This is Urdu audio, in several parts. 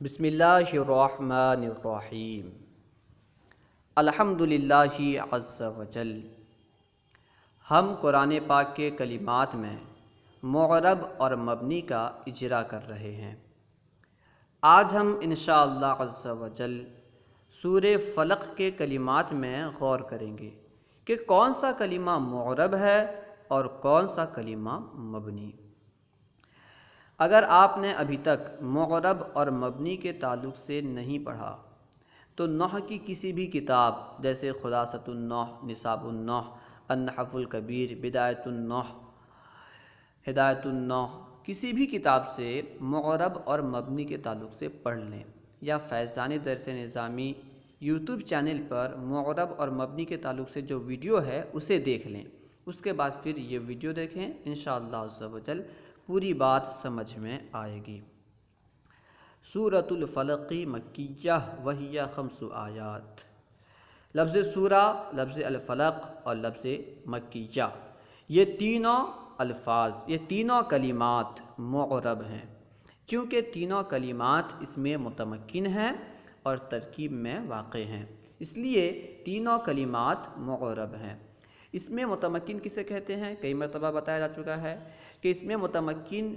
بسم اللہ الرحمن الرحیم الحمد للہ عز وجل۔ ہم قرآن پاک کے کلمات میں معرب اور مبنی کا اجرا کر رہے ہیں۔ آج ہم انشاءاللہ عز وجل سورہ فلق کے کلمات میں غور کریں گے کہ کون سا کلمہ معرب ہے اور کون سا کلمہ مبنی۔ اگر آپ نے ابھی تک معرب اور مبنی کے تعلق سے نہیں پڑھا تو نحو کی کسی بھی کتاب جیسے خلاصۃ النحو، نصاب النحو، النحو الکبیر، بدایۃ النحو، ہدایۃ النحو، کسی بھی کتاب سے معرب اور مبنی کے تعلق سے پڑھ لیں، یا فیضان درس نظامی یوٹیوب چینل پر معرب اور مبنی کے تعلق سے جو ویڈیو ہے اسے دیکھ لیں، اس کے بعد پھر یہ ویڈیو دیکھیں، انشاءاللہ عز وجل پوری بات سمجھ میں آئے گی۔ سورۃ الفلق مکیہ وہی 5 آیات۔ لفظ سورہ، لفظ الفلق اور لفظ مکیہ، یہ تینوں الفاظ، یہ تینوں کلمات معرب ہیں، کیونکہ تینوں کلمات اس میں متمکن ہیں اور ترکیب میں واقع ہیں، اس لیے تینوں کلمات معرب ہیں۔ اس میں متمکن کسے کہتے ہیں؟ کئی مرتبہ بتایا جا چکا ہے کہ اس میں متمکن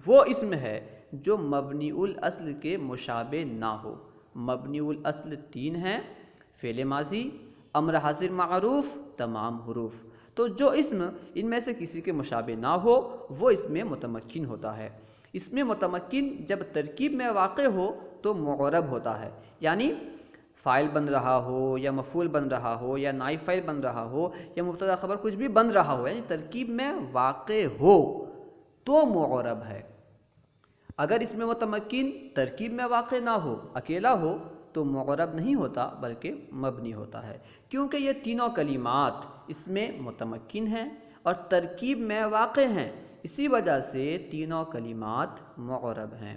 وہ اسم ہے جو مبنی الاصل کے مشابہ نہ ہو۔ مبنی الاصل 3 ہیں: فعل ماضی، امر حاضر معروف، تمام حروف۔ تو جو اسم ان میں سے کسی کے مشابہ نہ ہو وہ اس میں متمکن ہوتا ہے۔ اس میں متمکن جب ترکیب میں واقع ہو تو معرب ہوتا ہے، یعنی فاعل بن رہا ہو یا مفعول بن رہا ہو یا نائب فاعل بن رہا ہو یا مبتدا خبر کچھ بھی بن رہا ہو، یعنی ترکیب میں واقع ہو تو معرب ہے۔ اگر اس میں متمکن ترکیب میں واقع نہ ہو، اکیلا ہو، تو معرب نہیں ہوتا بلکہ مبنی ہوتا ہے، کیونکہ یہ تینوں کلمات اس میں متمکن ہیں اور ترکیب میں واقع ہیں، اسی وجہ سے تینوں کلمات معرب ہیں۔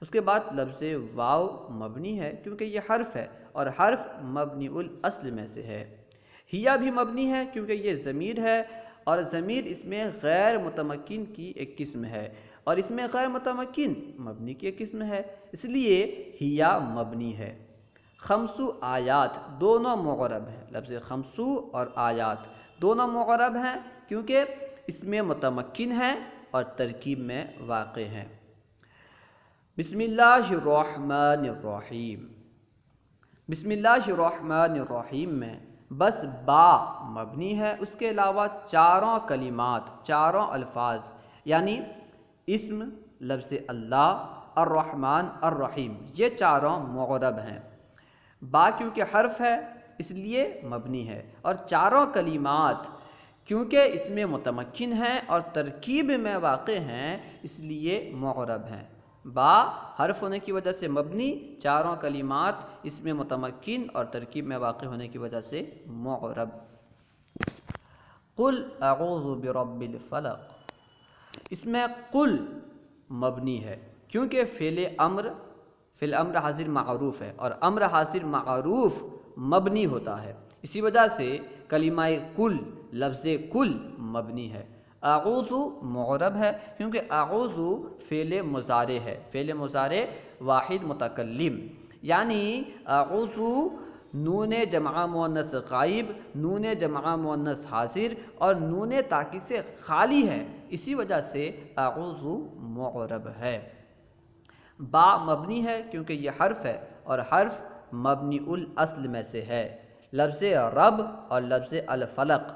اس کے بعد لفظ واو مبنی ہے، کیونکہ یہ حرف ہے اور حرف مبنی الاصل میں سے ہے۔ ہیا بھی مبنی ہے کیونکہ یہ ضمیر ہے اور ضمیر اس میں غیر متمکن کی ایک قسم ہے، اور اس میں غیر متمکن مبنی کی ایک قسم ہے، اس لیے ہیا مبنی ہے۔ 5 آیات دونوں معرب ہیں، لفظ 5 اور آیات دونوں معرب ہیں کیونکہ اس میں متمکن ہیں اور ترکیب میں واقع ہیں۔ بسم اللہ الرحمن الرحیم۔ بسم اللہ الرحمن الرحیم میں بس با مبنی ہے، اس کے علاوہ چاروں کلمات، چاروں الفاظ یعنی اسم، لفظ اللہ، الرحمن، الرحیم، یہ چاروں معرب ہیں۔ با کیونکہ حرف ہے اس لیے مبنی ہے، اور چاروں کلمات کیونکہ اس میں متمکن ہیں اور ترکیب میں واقع ہیں اس لیے معرب ہیں۔ با حرف ہونے کی وجہ سے مبنی، چاروں کلمات اس میں متمکن اور ترکیب میں واقع ہونے کی وجہ سے معرب۔ قل اعوذ برب الفلق، اس میں قل مبنی ہے کیونکہ فعل امر حاضر معروف ہے اور امر حاضر معروف مبنی ہوتا ہے، اسی وجہ سے کلمہ کل، لفظ کل مبنی ہے۔ اعوذ معرب ہے کیونکہ اعوذ فعل مضارع ہے، فعل مضارع واحد متکلم، یعنی اعوذ نون جمع مؤنث غائب، نون جمع مؤنث حاضر اور نون تاکید سے خالی ہے، اسی وجہ سے اعوذ معرب ہے۔ با مبنی ہے کیونکہ یہ حرف ہے اور حرف مبنی الاصل میں سے ہے۔ لفظ رب اور لفظ الفلق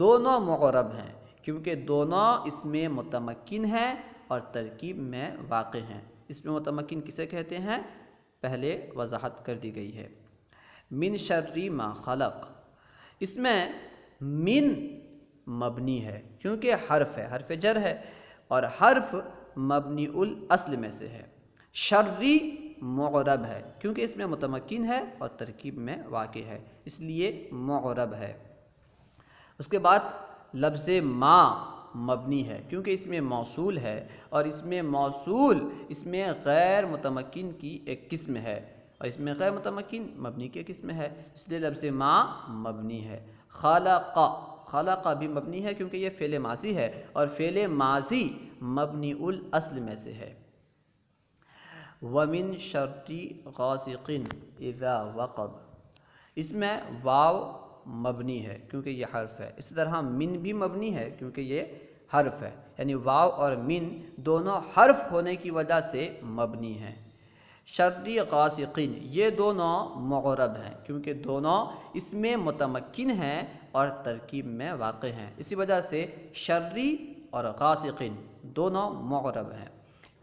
دونوں معرب ہیں کیونکہ دونوں اس میں متمکن ہیں اور ترکیب میں واقع ہیں۔ اس میں متمکن کسے کہتے ہیں پہلے وضاحت کر دی گئی ہے۔ من شر ما خلق، اس میں من مبنی ہے کیونکہ حرف ہے، حرف جر ہے اور حرف مبنی الاصل میں سے ہے۔ شری معرب ہے کیونکہ اس میں متمکن ہے اور ترکیب میں واقع ہے، اس لیے معرب ہے۔ اس کے بعد لفظ ما مبنی ہے کیونکہ اس میں موصول ہے اور اس میں موصول اس میں غیر متمکن کی ایک قسم ہے، اور اس میں غیر متمکن مبنی کی قسم ہے، اس لیے لفظ ما مبنی ہے۔ خلق، خلق بھی مبنی ہے کیونکہ یہ فعل ماضی ہے اور فعل ماضی مبنی الاصل میں سے ہے۔ ومن شر غاسق اذا وقب، اس میں واو مبنی ہے کیونکہ یہ حرف ہے، اسی طرح من بھی مبنی ہے کیونکہ یہ حرف ہے، یعنی واو اور من دونوں حرف ہونے کی وجہ سے مبنی ہیں۔ شر غاسقین، یہ دونوں معرب ہیں کیونکہ دونوں اس میں متمکن ہیں اور ترکیب میں واقع ہیں، اسی وجہ سے شری اور غاسقین دونوں معرب ہیں۔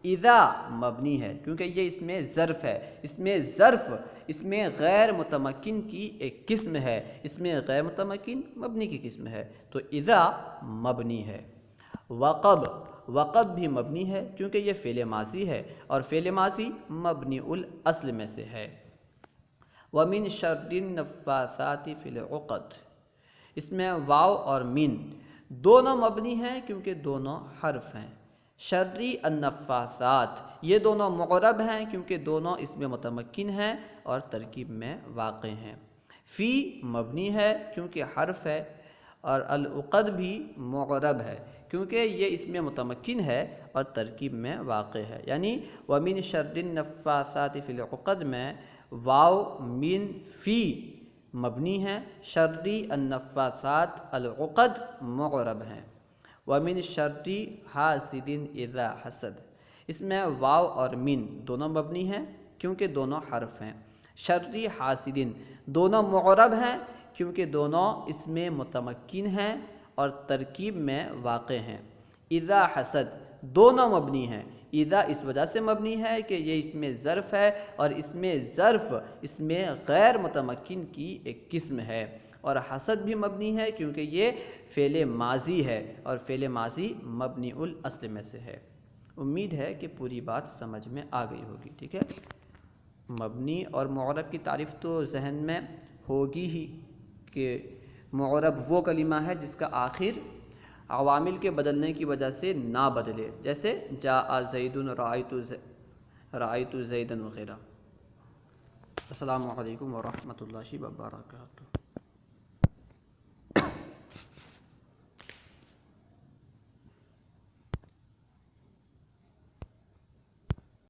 اذا مبنی ہے کیونکہ یہ اس میں ظرف ہے، اس میں غیر متمکن کی ایک قسم ہے، اس میں غیر متمکن مبنی کی قسم ہے، تو اذا مبنی ہے۔ وقب بھی مبنی ہے کیونکہ یہ فعل ماضی ہے اور فعل ماضی مبنی الاصل میں سے ہے۔ ومن شر النفاثات فی العقد، اس میں واو اور من دونوں مبنی ہیں کیونکہ دونوں حرف ہیں۔ شری النفاثات، یہ دونوں معرب ہیں کیونکہ دونوں اس میں متمکن ہیں اور ترکیب میں واقع ہیں۔ فی مبنی ہے کیونکہ حرف ہے، اور العقد بھی معرب ہے کیونکہ یہ اس میں متمکن ہے اور ترکیب میں واقع ہے، یعنی ومن شر النفاثات فی العقد میں واو من فی مبنی ہے، شری النفاثات العقد معرب ہیں۔ ومن شر حاسد اذا حسد، اس میں واو اور من دونوں مبنی ہیں کیونکہ دونوں حرف ہیں۔ شر حاسدین دونوں معرب ہیں کیونکہ دونوں اس میں متمکن ہیں اور ترکیب میں واقع ہیں۔ اذا حسد دونوں مبنی ہیں، اذا اس وجہ سے مبنی ہے کہ یہ اس میں ظرف ہے اور اس میں غیر متمکن کی ایک قسم ہے، اور حسد بھی مبنی ہے کیونکہ یہ فعل ماضی ہے اور فعل ماضی مبنی الاصل میں سے ہے۔ امید ہے کہ پوری بات سمجھ میں آ گئی ہوگی، ٹھیک ہے۔ مبنی اور معرب کی تعریف تو ذہن میں ہوگی ہی کہ معرب وہ کلمہ ہے جس کا آخر عوامل کے بدلنے کی وجہ سے نہ بدلے، جیسے جاء زید، رأیت زیدن وغیرہ۔ السلام علیکم ورحمۃ اللہ وبرکاتہ۔